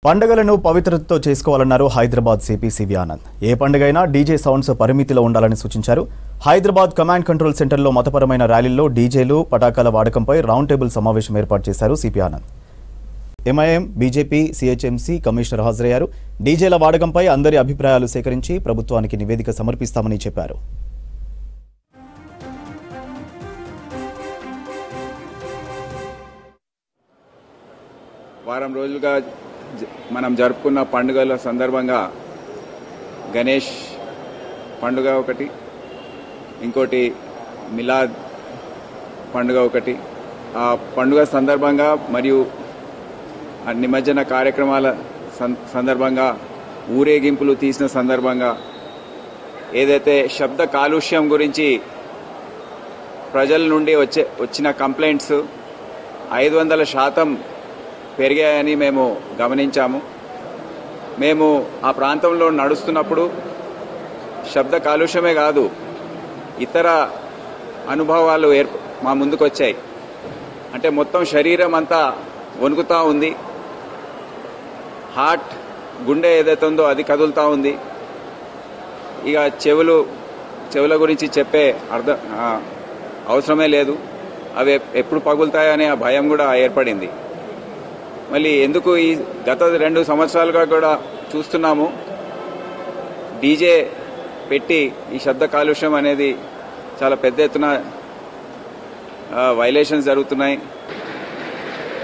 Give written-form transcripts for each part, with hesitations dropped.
పండుగలను పవిత్రతతో చేసుకోవాలన్నారు Hyderabad CP CV Anand. ఏ పండుగైనా DJ sounds పరిమితిలో ఉండాలని సూచించారు. హైదరాబాద్ కమాండ్ కంట్రోల్ సెంటర్లో మతపరమైన ర్యాలీల్లో డీజేలు, పటాకాల వాడకంపై రౌండ్ టేబుల్ సమావేశం ఏర్పాటు చేశారు CP Anand. MIM, BJP, GHMC commissioner హాజరయ్యారు. డీజేల వాడకంపై అందరి అభిప్రాయాలు సేకరించి ప్రభుత్వానికి నివేదిక సమర్పిస్తామని చెప్పారు. వారం రోజులుగా మనం జరుపుకున్న పండుగల సందర్భంగా గణేష్ పండుగ ఒకటి, ఇంకోటి మిలాద్ పండుగ ఒకటి. ఆ పండుగ సందర్భంగా మరియు నిమజ్జన కార్యక్రమాల సందర్భంగా ఊరేగింపులు తీసిన సందర్భంగా ఏదైతే శబ్ద కాలుష్యం గురించి ప్రజల నుండి వచ్చిన కంప్లైంట్స్ 500% పెరిగాయని మేము గమనించాము. మేము ఆ ప్రాంతంలో నడుస్తున్నప్పుడు శబ్ద కాలుష్యమే కాదు, ఇతర అనుభవాలు మా ముందుకు వచ్చాయి. అంటే మొత్తం శరీరం అంతా వణుకుతా ఉంది, హార్ట్ గుండె ఏదైతే ఉందో అది కదులుతూ ఉంది. ఇక చెవుల గురించి చెప్పే అవసరమే లేదు, అవి ఎప్పుడు పగులుతాయనే ఆ భయం కూడా ఏర్పడింది. మళ్ళీ ఎందుకు ఈ గత 2 సంవత్సరాలుగా కూడా చూస్తున్నాము, డీజే పెట్టి ఈ శబ్ద కాలుష్యం అనేది చాలా పెద్ద ఎత్తున వైలేషన్స్ జరుగుతున్నాయి.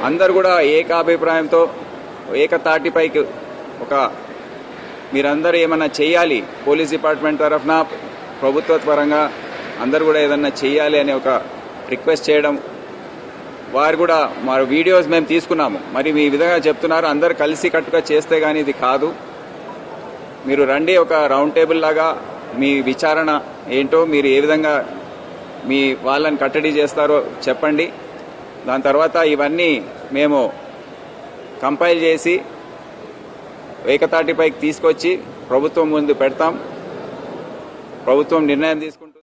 అందరు కూడా ఏకాభిప్రాయంతో ఏకతాటిపైకి మీరందరూ ఏమన్నా చేయాలి, పోలీస్ డిపార్ట్మెంట్ తరఫున ప్రభుత్వ పరంగా అందరు కూడా ఏదన్నా చేయాలి అనే ఒక రిక్వెస్ట్ చేయడం. వారు కూడా మా వీడియోస్ మేము తీసుకున్నాము, మరి ఈ విధంగా చెప్తున్నారు. అందరు కలిసి కట్టుగా చేస్తే కానీ ఇది కాదు. మీరు రండి, ఒక రౌండ్ టేబుల్ లాగా మీ విచారణ ఏంటో, మీరు ఏ విధంగా మీ వాళ్ళని కట్టడి చేస్తారో చెప్పండి. దాని తర్వాత ఇవన్నీ మేము కంపైల్ చేసి ఏకతాటిపైకి తీసుకొచ్చి ప్రభుత్వం ముందు పెడతాం. ప్రభుత్వం నిర్ణయం తీసుకుంటాం.